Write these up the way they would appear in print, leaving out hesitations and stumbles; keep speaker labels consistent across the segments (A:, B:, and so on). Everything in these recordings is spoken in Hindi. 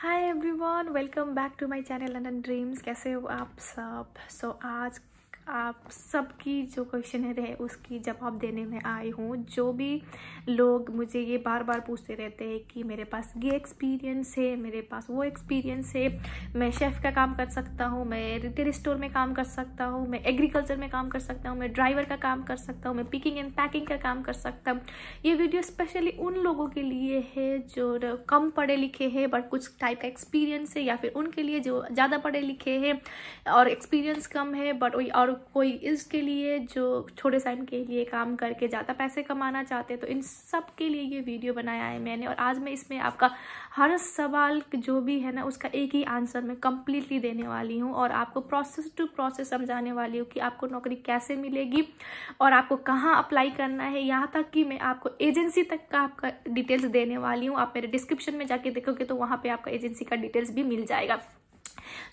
A: Hi everyone, welcome back to my channel London dreams. कैसे हो आप सब? आज आप सबकी जो क्वेश्चन है उसकी जवाब देने में आई हूँ। जो भी लोग मुझे ये बार बार पूछते रहते हैं कि मेरे पास ये एक्सपीरियंस है, मेरे पास वो एक्सपीरियंस है, मैं शेफ़ का काम कर सकता हूँ, मैं रिटेल स्टोर में काम कर सकता हूँ, मैं एग्रीकल्चर में काम कर सकता हूँ, मैं ड्राइवर का काम कर सकता हूँ, मैं पिकिंग एंड पैकिंग का काम कर सकता हूँ। ये वीडियो स्पेशली उन लोगों के लिए है जो कम पढ़े लिखे हैं बट कुछ टाइप का एक्सपीरियंस है, या फिर उनके लिए जो ज़्यादा पढ़े लिखे हैं और एक्सपीरियंस कम है बट और कोई इसके लिए जो छोटे टाइम के लिए काम करके ज़्यादा पैसे कमाना चाहते हैं। तो इन सब के लिए ये वीडियो बनाया है मैंने, और आज मैं इसमें आपका हर सवाल जो भी है ना उसका एक ही आंसर मैं कम्प्लीटली देने वाली हूँ, और आपको प्रोसेस टू प्रोसेस समझाने वाली हूँ कि आपको नौकरी कैसे मिलेगी और आपको कहाँ अप्लाई करना है, यहाँ तक कि मैं आपको एजेंसी तक का आपका डिटेल्स देने वाली हूँ। आप मेरे डिस्क्रिप्शन में जाके देखोगे तो वहाँ पे आपका एजेंसी का डिटेल्स भी मिल जाएगा।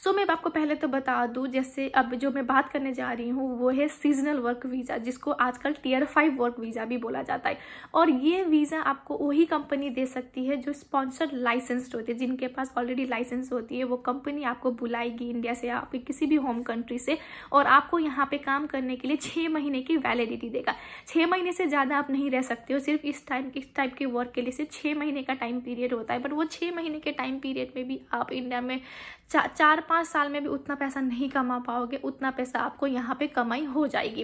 A: मैं आपको पहले तो बता दूं, जैसे अब जो मैं बात करने जा रही हूँ वो है सीजनल वर्क वीज़ा, जिसको आजकल टियर 5 वर्क वीज़ा भी बोला जाता है। और ये वीज़ा आपको वही कंपनी दे सकती है जो स्पॉन्सर्ड लाइसेंस्ड होती है, जिनके पास ऑलरेडी लाइसेंस होती है। वो कंपनी आपको बुलाएगी इंडिया से या आपके किसी भी होम कंट्री से, और आपको यहाँ पे काम करने के लिए 6 महीने की वैलिडिटी देगा। 6 महीने से ज़्यादा आप नहीं रह सकते हो, सिर्फ इस टाइप के वर्क के लिए सिर्फ 6 महीने का टाइम पीरियड होता है। बट वो 6 महीने के टाइम पीरियड में भी आप इंडिया में 4-5 साल में भी उतना पैसा नहीं कमा पाओगे, उतना पैसा आपको यहाँ पे कमाई हो जाएगी।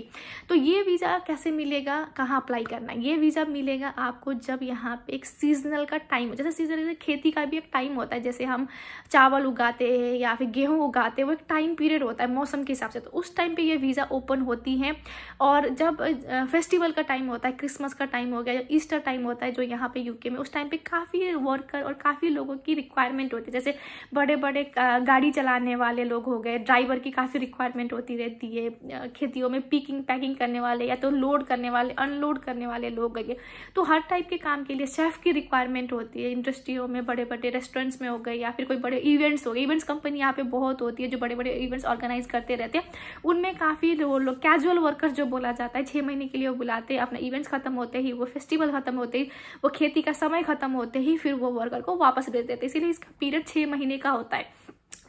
A: तो ये वीज़ा कैसे मिलेगा, कहाँ अप्लाई करना है? ये वीज़ा मिलेगा आपको जब यहाँ पे एक सीजनल का टाइम हो। जैसे सीजनल खेती का भी एक टाइम होता है, जैसे हम चावल उगाते हैं या फिर गेहूँ उगाते हैं, वो एक टाइम पीरियड होता है मौसम के हिसाब से। तो उस टाइम पर ये वीज़ा ओपन होती है। और जब फेस्टिवल का टाइम होता है, क्रिसमस का टाइम हो गया या ईस्टर टाइम होता है जो यहाँ पे यूके में, उस टाइम पे काफ़ी वर्कर और काफ़ी लोगों की रिक्वायरमेंट होती है। जैसे बड़े बड़े गाड़ी चलाने वाले लोग हो गए, ड्राइवर की काफ़ी रिक्वायरमेंट होती रहती है, खेतियों में पिकिंग पैकिंग करने वाले या तो लोड करने वाले, अनलोड करने वाले लोग गए। तो हर टाइप के काम के लिए शेफ़ की रिक्वायरमेंट होती है। इंडस्ट्रियों में, बड़े बड़े रेस्टोरेंट्स में हो गए, या फिर कोई बड़े इवेंट्स हो गए। इवेंट्स कंपनी यहाँ पे बहुत होती है जो बड़े बड़े इवेंट्स ऑर्गेनाइज करते रहते हैं। उनमें काफ़ी लोग कैजुअल वर्कर्स जो बोला जाता है, 6 महीने के लिए वो बुलाते हैं। अपने इवेंट्स खत्म होते ही, वो फेस्टिवल खत्म होते ही, वो खेती का समय खत्म होते ही फिर वो वर्कर को वापस भेज देते हैं। इसीलिए इसका पीरियड 6 महीने का होता है।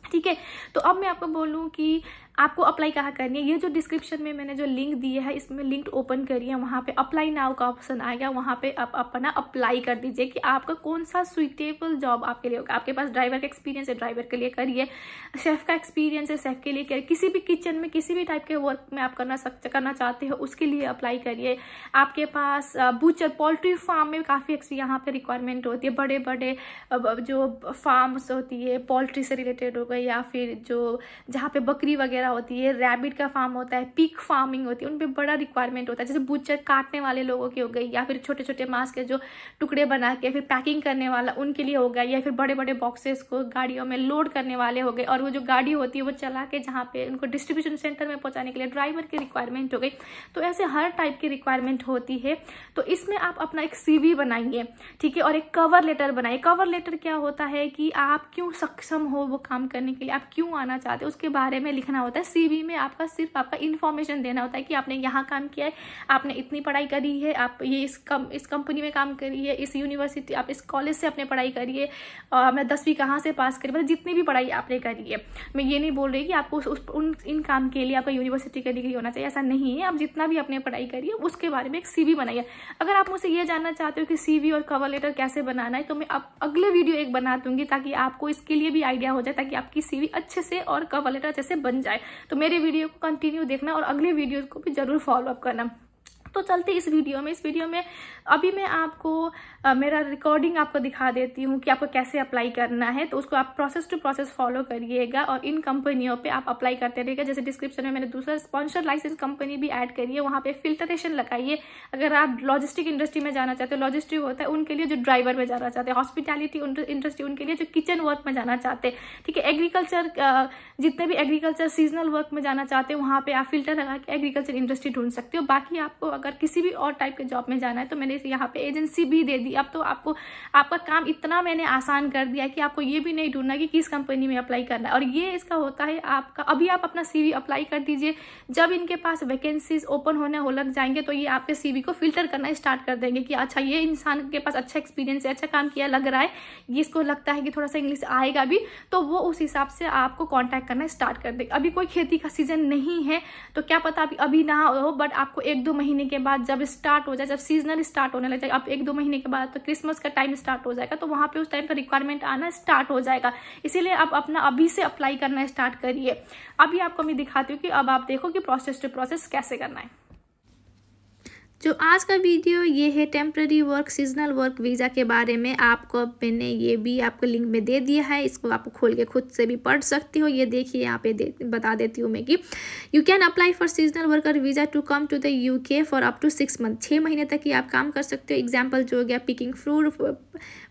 A: ठीक है, तो अब मैं आपको बोलूँ कि आपको अप्लाई कहाँ करनी है। ये जो डिस्क्रिप्शन में मैंने जो लिंक दिया है इसमें लिंक ओपन करिए, वहाँ पे अप्लाई नाउ का ऑप्शन आएगा। वहाँ पे आप अपना अप्लाई कर दीजिए कि आपका कौन सा सुइटेबल जॉब आपके लिए होगा। आपके पास ड्राइवर का एक्सपीरियंस है, ड्राइवर के लिए करिए। शेफ़ का एक्सपीरियंस है, शेफ़ के लिए करिए। किसी भी किचन में किसी भी टाइप के वर्क में आप करना चाहते हो उसके लिए अप्लाई करिए। आपके पास बूचर, पोल्ट्री फार्म में काफ़ी यहाँ पे रिक्वायरमेंट होती है। बड़े बड़े जो फार्म्स होती है पोल्ट्री से रिलेटेड हो गई, या फिर जो जहाँ पे बकरी वगैरह होती है, रैबिट का फार्म होता है, पिग फार्मिंग होती है, उन पे बड़ा रिक्वायरमेंट होता है। जैसे बुचर काटने वाले लोगों की हो गई, या फिर छोटे छोटे मांस के जो टुकड़े बना के फिर पैकिंग करने वाला उनके लिए हो गया, या फिर बड़े बड़े बॉक्सेस को गाड़ियों में लोड करने वाले हो गए, और वो जो गाड़ी होती है वो चला के जहाँ पे उनको डिस्ट्रीब्यूशन सेंटर में पहुँचाने के लिए ड्राइवर की रिक्वायरमेंट हो गई। तो ऐसे हर टाइप की रिक्वायरमेंट होती है। तो इसमें आप अपना एक CV बनाइए, ठीक है, और एक कवर लेटर बनाइए। कवर लेटर क्या होता है कि आप क्यों सक्षम हो वो काम करने के लिए, आप क्यों आना चाहते हो उसके बारे में लिखना होता है। CV में आपका सिर्फ आपका इन्फॉर्मेशन देना होता है कि आपने यहाँ काम किया है, आपने इतनी पढ़ाई करी है, आप ये इस कंपनी में काम करी है, इस यूनिवर्सिटी, आप इस कॉलेज से आपने पढ़ाई करी है, मैं 10वीं कहाँ से पास करी, मतलब जितनी भी पढ़ाई आपने करी है। मैं ये नहीं बोल रही कि आपको इन काम के लिए आपका यूनिवर्सिटी का डिग्री होना चाहिए, ऐसा नहीं है। आप जितना भी आपने पढ़ाई करी है उसके बारे में एक CV बनाइए। अगर आप मुझसे ये जानना चाहते हो कि CV और कवर लेटर कैसे बनाना है तो मैं अब अगले वीडियो एक बना दूंगी, ताकि आपको इसके लिए भी आइडिया हो जाए, ताकि आपकी CV अच्छे से और कवर लेटर अच्छे से बन जाए। तो मेरे वीडियो को कंटिन्यू देखना और अगले वीडियो को भी जरूर फॉलो अप करना। तो चलते इस वीडियो में अभी मैं आपको मेरा रिकॉर्डिंग आपको दिखा देती हूँ कि आपको कैसे अप्लाई करना है। तो उसको आप प्रोसेस टू प्रोसेस फॉलो करिएगा और इन कंपनियों पे आप अप्लाई करते रहिएगा। जैसे डिस्क्रिप्शन में मैंने दूसरा स्पॉन्सर लाइसेंस कंपनी भी ऐड करी है, वहाँ पे फिल्टरेशन लगाइए। अगर आप लॉजिस्टिक इंडस्ट्री में जाना चाहते हो, लॉजिस्टिक होता है उनके लिए जो ड्राइवर में जाना चाहते हैं, हॉस्पिटैलिटी इंडस्ट्री उनके लिए जो किचन वर्क में जाना चाहते हैं, ठीक है, एग्रीकल्चर जितने भी एग्रीकल्चर सीजनल वर्क में जाना चाहते हैं वहाँ पे आप फिल्टर लगा के एग्रीकल्चर इंडस्ट्री ढूंढ सकते हो। बाकी आपको अगर किसी भी और टाइप के जॉब में जाना है तो मैंने यहाँ पे एजेंसी भी दे दी। अब तो आपको आपका काम इतना मैंने आसान कर दिया कि आपको ये भी नहीं ढूंढना कि किस कंपनी में अप्लाई करना है। और ये इसका होता है आपका, अभी आप अपना CV अप्लाई कर दीजिए, जब इनके पास वैकेंसीज ओपन होने हो लग जाएंगे तो ये आपके CV को फिल्टर करना स्टार्ट कर देंगे कि अच्छा ये इंसान के पास अच्छा एक्सपीरियंस है, अच्छा काम किया लग रहा है, ये इसको लगता है कि थोड़ा सा इंग्लिश आएगा भी, तो वो उस हिसाब से आपको कांटेक्ट करना स्टार्ट कर देगा। अभी कोई खेती का सीजन नहीं है तो क्या पता अभी ना हो, बट आपको 1-2 महीने के बाद जब स्टार्ट हो जाए, जब सीजनल स्टार्ट होने लग जाए, अब 1-2 महीने के बाद तो क्रिसमस का टाइम स्टार्ट हो जाएगा, तो वहां पे उस टाइम पर रिक्वायरमेंट आना स्टार्ट हो जाएगा। इसीलिए आप अपना अभी से अप्लाई करना स्टार्ट करिए। अभी आपको मैं दिखाती हूँ कि अब आप देखो कि प्रोसेस टू प्रोसेस कैसे करना है। जो आज का वीडियो ये है temporary work seasonal work visa के बारे में। आपको मैंने ये भी आपको लिंक में दे दिया है, इसको आप खोल के खुद से भी पढ़ सकते हो। ये देखिए यहाँ पे बता देती हूँ मैं कि you can apply for seasonal worker visa to come to the UK for up to 6 month. 6 महीने तक ही आप काम कर सकते हो। एग्जाम्पल जो हो गया पिकिंग फ्रूट,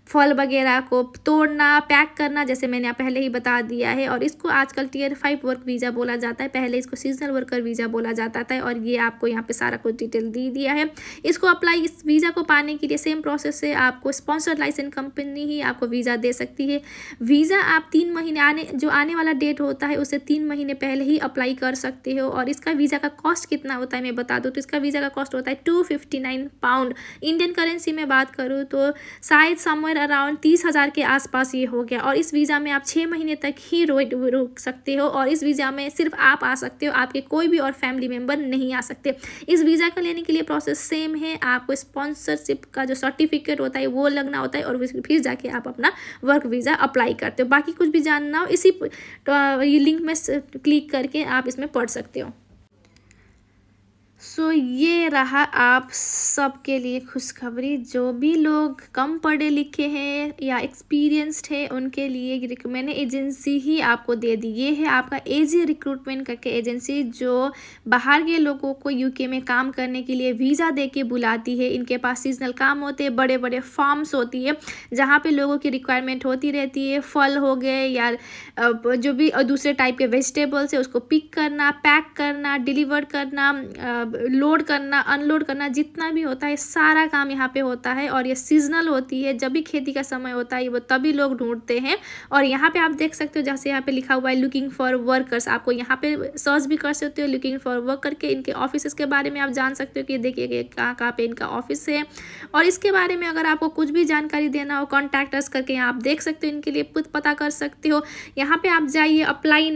A: फल वगैरह को तोड़ना, पैक करना, जैसे मैंने पहले ही बता दिया है। और इसको आजकल Tier 5 वर्क वीज़ा बोला जाता है, पहले इसको सीजनल वर्कर वीज़ा बोला जाता था। और ये आपको यहाँ पे सारा कुछ डिटेल दे दिया है। इसको अप्लाई, इस वीज़ा को पाने के लिए सेम प्रोसेस से आपको स्पॉन्सर्ड लाइसेंस कंपनी ही आपको वीज़ा दे सकती है। वीज़ा आप 3 महीने जो आने वाला डेट होता है उससे 3 महीने पहले ही अप्लाई कर सकते हो। और इसका वीज़ा का कॉस्ट कितना होता है मैं बता दूँ, तो इसका वीज़ा का कॉस्ट होता है 259 पाउंड। इंडियन करेंसी में बात करूँ तो शायद समवेयर अराउंड 30,000 के आसपास ये हो गया। और इस वीज़ा में आप 6 महीने तक ही रुक सकते हो। और इस वीज़ा में सिर्फ आप आ सकते हो, आपके कोई भी और फैमिली मेम्बर नहीं आ सकते। इस वीज़ा को लेने के लिए प्रोसेस सेम है, आपको स्पॉन्सरशिप का जो सर्टिफिकेट होता है वो लगना होता है और फिर जाके आप अपना वर्क वीज़ा अप्लाई करते हो। बाकी कुछ भी जानना हो इसी लिंक में क्लिक करके आप इसमें पढ़ सकते हो। सो ये रहा आप सबके लिए खुशखबरी। जो भी लोग कम पढ़े लिखे हैं या एक्सपीरियंस्ड है उनके लिए मैंने एजेंसी ही आपको दे दी। ये है आपका एजी रिक्रूटमेंट करके एजेंसी, जो बाहर के लोगों को UK में काम करने के लिए वीज़ा दे के बुलाती है। इनके पास सीजनल काम होते हैं, बड़े बड़े फार्म्स होती है जहाँ पे लोगों की रिक्वायरमेंट होती रहती है। फल हो गए या जो भी दूसरे टाइप के वेजिटेबल्स है उसको पिक करना, पैक करना, डिलीवर करना, लोड करना, अनलोड करना, जितना भी होता है सारा काम यहाँ पे होता है। और ये सीजनल होती है, जब भी खेती का समय होता है वो तभी लोग ढूंढते हैं। और यहाँ पे आप देख सकते हो जैसे यहाँ पे लिखा हुआ है लुकिंग फॉर वर्कर्स, आपको यहाँ पे सर्च भी कर सकते हो लुकिंग फॉर वर्क करके। इनके ऑफिस के बारे में आप जान सकते हो कि देखिए कहाँ पे इनका ऑफिस है। और इसके बारे में अगर आपको कुछ भी जानकारी देना हो कॉन्टैक्ट अस करके यहाँ आप देख सकते हो, इनके लिए खुद पता कर सकते हो। यहाँ पे आप जाइए अप्लाई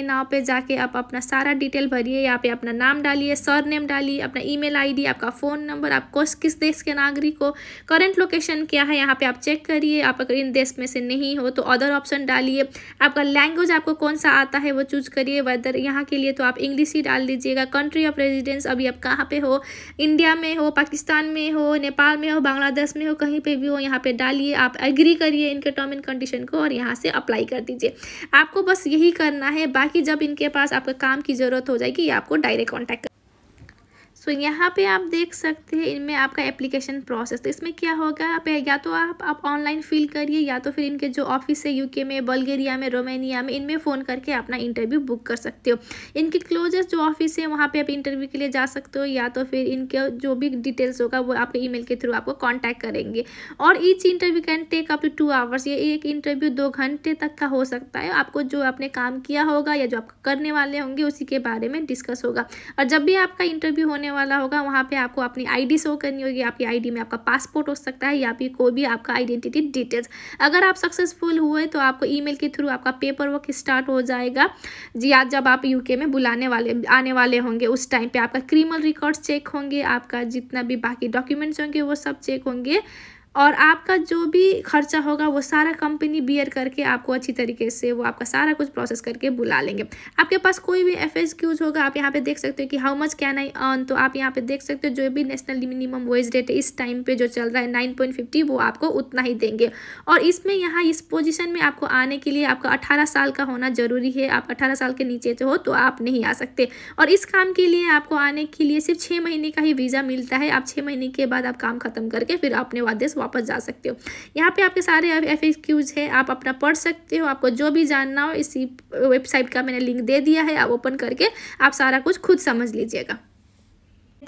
A: नाउ पे जाके आप अपना सारा डिटेल भरिए। यहाँ पे अपना नाम डालिए, सरनेम डालिए, अपना ईमेल आईडी, आपका फ़ोन नंबर, आपको किस देश के नागरिक हो, करंट लोकेशन क्या है यहाँ पे आप चेक करिए। आप अगर इन देश में से नहीं हो तो अदर ऑप्शन डालिए। आपका लैंग्वेज आपको कौन सा आता है वो चूज करिए, वेदर यहाँ के लिए तो आप इंग्लिश ही डाल दीजिएगा। कंट्री ऑफ रेजिडेंस अभी आप कहाँ पे हो, इंडिया में हो, पाकिस्तान में हो, नेपाल में हो, बांग्लादेश में हो, कहीं पे भी हो यहाँ पे डालिए। आप एग्री करिए इनके टर्म एंड कंडीशन को और यहाँ से अप्लाई कर दीजिए। आपको बस यही करना है। बाकी जब इनके पास आपका काम की ज़रूरत हो जाएगी आपको डायरेक्ट कॉन्टैक्ट। सो यहाँ पे आप देख सकते हैं इनमें आपका एप्लीकेशन प्रोसेस। तो इसमें क्या होगा, या तो आप ऑनलाइन फिल करिए या तो फिर इनके जो ऑफिस है UK में, बल्गेरिया में, रोमानिया में, इनमें फ़ोन करके अपना इंटरव्यू बुक कर सकते हो। इनके क्लोजेस्ट जो ऑफिस है वहाँ पे आप इंटरव्यू के लिए जा सकते हो, या तो फिर इनके जो भी डिटेल्स होगा वो आपके ईमेल के थ्रू आपको कॉन्टैक्ट करेंगे। और each interview can take up to 2 hours. ये एक इंटरव्यू 2 घंटे तक का हो सकता है। आपको जो आपने काम किया होगा या जो आप करने वाले होंगे उसी के बारे में डिस्कस होगा। और जब भी आपका इंटरव्यू होने वाला होगा वहाँ पे आपको अपनी ID शो करनी होगी। आपकी ID में आपका पासपोर्ट हो सकता है या फिर कोई भी आपका आइडेंटिटी डिटेल्स। अगर आप सक्सेसफुल हुए तो आपको ईमेल के थ्रू आपका पेपर वर्क स्टार्ट हो जाएगा जी। आज जब आप UK में आने वाले होंगे उस टाइम पे आपका क्रिमिनल रिकॉर्ड्स चेक होंगे, आपका जितना भी बाकी डॉक्यूमेंट्स होंगे वो सब चेक होंगे। और आपका जो भी खर्चा होगा वो सारा कंपनी बियर करके आपको अच्छी तरीके से वो आपका सारा कुछ प्रोसेस करके बुला लेंगे। आपके पास कोई भी FAQs होगा, आप यहाँ पे देख सकते हो कि how much can I earn, तो आप यहाँ पे देख सकते हो जो भी नेशनल मिनिमम वेज रेट है इस टाइम पे जो चल रहा है 9.50, वो आपको उतना ही देंगे। और इसमें यहाँ इस पोजीशन में आपको आने के लिए आपका 18 साल का होना जरूरी है। आप 18 साल के नीचे हो तो आप नहीं आ सकते। और इस काम के लिए आपको आने के लिए सिर्फ 6 महीने का ही वीज़ा मिलता है। आप 6 महीने के बाद आप काम खत्म करके फिर अपने देश वापस जा सकते हो। यहाँ पे आपके सारे FAQs है, आप अपना पढ़ सकते हो। आपको जो भी जानना हो इसी वेबसाइट का मैंने लिंक दे दिया है, आप ओपन करके आप सारा कुछ खुद समझ लीजिएगा।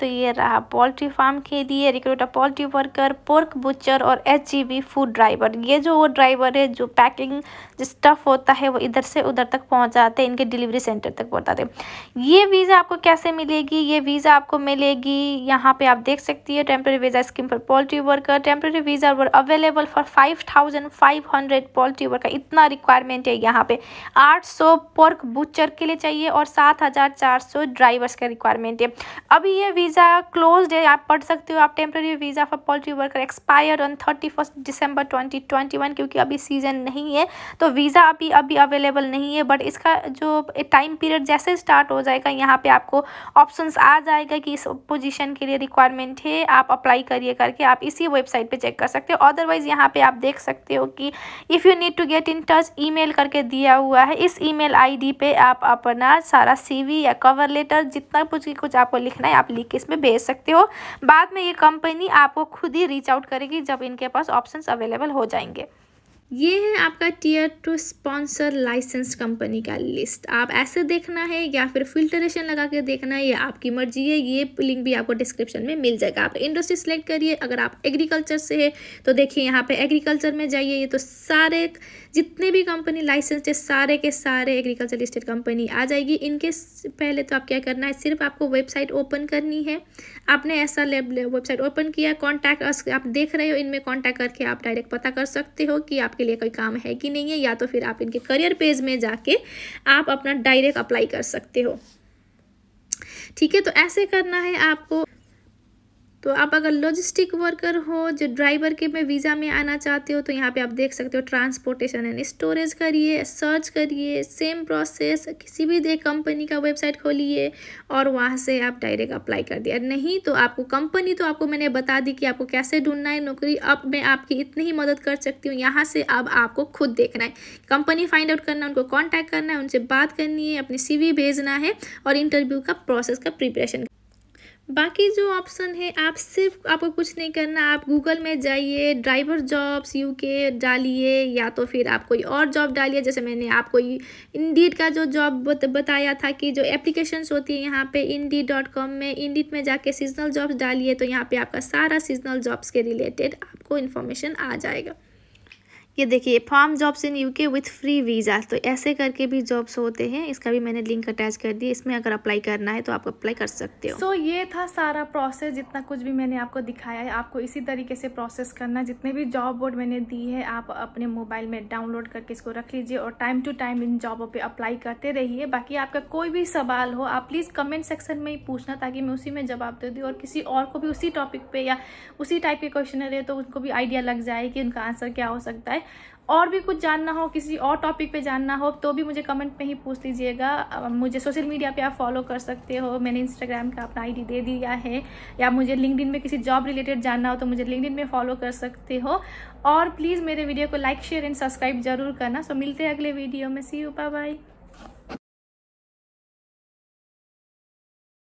A: तो ये रहा पोल्ट्री फार्म के लिए रिक्रूट अ पोल्ट्री वर्कर, पोर्क बुचर और HGV फूड ड्राइवर। ये जो वो ड्राइवर है जो पैकिंग जो स्टफ होता है वो इधर से उधर तक पहुंचाते हैं, इनके डिलीवरी सेंटर तक पहुंचाते हैं। ये वीज़ा आपको कैसे मिलेगी? ये वीज़ा आपको मिलेगी, यहाँ पे आप देख सकती है, temporary visa scheme for poultry worker. Temporary visa were available for 5500 poultry worker. इतना रिक्वायरमेंट है यहाँ पे। 800 पोर्क बुचर के लिए चाहिए और 7400 ड्राइवर्स का रिक्वायरमेंट है। अभी ये वीज़ा क्लोज्ड है, आप पढ़ सकते हो। आप temporary visa for poultry worker expire on 31 दिसंबर 2021, क्योंकि अभी सीजन नहीं है तो वीज़ा अभी अवेलेबल नहीं है। बट इसका जो टाइम पीरियड जैसे स्टार्ट हो जाएगा, यहाँ पे आपको ऑप्शंस आ जाएगा कि इस पोजीशन के लिए रिक्वायरमेंट है, आप अप्लाई करिए करके आप इसी वेबसाइट पे चेक कर सकते हो। अदरवाइज यहाँ पे आप देख सकते हो कि if you need to get in touch, email करके दिया हुआ है। इस ईमेल ID पे आप अपना सारा CV या कवर लेटर जितना कुछ आपको लिखना है आप लिख के इसमें भेज सकते हो। बाद में ये कंपनी आपको खुद ही रीच आउट करेगी जब इनके पास ऑप्शंस अवेलेबल हो जाएंगे। ये है आपका Tier 2 स्पॉन्सर लाइसेंस कंपनी का लिस्ट। आप ऐसे देखना है या फिर फिल्टरेशन लगा के देखना है, ये आपकी मर्जी है। ये लिंक भी आपको डिस्क्रिप्शन में मिल जाएगा। आप इंडस्ट्री सेलेक्ट करिए। अगर आप एग्रीकल्चर से है तो देखिए यहाँ पे एग्रीकल्चर में जाइए। ये तो सारे जितने भी कंपनी लाइसेंस है सारे के सारे एग्रीकल्चर लिस्टेड कंपनी आ जाएगी। इनके पहले तो आप क्या करना है, सिर्फ आपको वेबसाइट ओपन करनी है। आपने ऐसा वेबसाइट ओपन किया, कॉन्टैक्ट अस आप देख रहे हो, इनमें कॉन्टैक्ट करके आप डायरेक्ट पता कर सकते हो कि आपके लिए कोई काम है कि नहीं है, या तो फिर आप इनके करियर पेज में जाके आप अपना डायरेक्ट अप्लाई कर सकते हो। ठीक है, तो ऐसे करना है आपको। तो आप अगर लॉजिस्टिक वर्कर हो जो ड्राइवर के में वीज़ा में आना चाहते हो तो यहाँ पे आप देख सकते हो ट्रांसपोर्टेशन एंड स्टोरेज करिए, सर्च करिए, सेम प्रोसेस, किसी भी एक कंपनी का वेबसाइट खोलिए और वहाँ से आप डायरेक्ट अप्लाई कर दिया। नहीं तो आपको कंपनी तो आपको मैंने बता दी कि आपको कैसे ढूंढना है नौकरी। अब मैं आपकी इतनी ही मदद कर सकती हूँ। यहाँ से अब आपको खुद देखना है, कंपनी फाइंड आउट करना है, उनको कॉन्टैक्ट करना है, उनसे बात करनी है, अपनी CV भेजना है और इंटरव्यू का प्रोसेस का प्रिपरेशन। बाकी जो ऑप्शन है आपको कुछ नहीं करना। आप गूगल में जाइए, ड्राइवर जॉब्स UK डालिए या तो फिर आप कोई और जॉब डालिए। जैसे मैंने आपको इंडीड का जो जॉब बताया था कि जो एप्लीकेशंस होती है यहाँ पे indeed.com में, इंडीड में जाके सीजनल जॉब्स डालिए तो यहाँ पे आपका सारा सीजनल जॉब्स के रिलेटेड आपको इन्फॉर्मेशन आ जाएगा। ये देखिए farm jobs in UK with free visa, तो ऐसे करके भी जॉब्स होते हैं। इसका भी मैंने लिंक अटैच कर दिया, इसमें अगर अप्लाई करना है तो आप अप्लाई कर सकते हो। ये था सारा प्रोसेस, जितना कुछ भी मैंने आपको दिखाया है आपको इसी तरीके से प्रोसेस करना। जितने भी जॉब बोर्ड मैंने दी है आप अपने मोबाइल में डाउनलोड करके इसको रख लीजिए और टाइम टू टाइम इन जॉबों पर अप्लाई करते रहिए। बाकी आपका कोई भी सवाल हो आप प्लीज़ कमेंट सेक्शन में ही पूछना, ताकि मैं उसी में जवाब दे दूँ और किसी और को भी उसी टॉपिक पर या उसी टाइप के क्वेश्चन रहे तो उनको भी आइडिया लग जाए कि उनका आंसर क्या हो सकता है। और भी कुछ जानना हो, किसी और टॉपिक पे जानना हो तो भी मुझे कमेंट में ही पूछ लीजिएगा। मुझे सोशल मीडिया पे आप फॉलो कर सकते हो, मैंने इंस्टाग्राम का अपना ID दे दिया है, या मुझे लिंक्डइन में किसी जॉब रिलेटेड जानना हो तो मुझे लिंक्डइन में फॉलो कर सकते हो। और प्लीज़ मेरे वीडियो को लाइक शेयर एंड सब्सक्राइब जरूर करना। सो मिलते हैं अगले वीडियो में। सी यू, बाय बाय।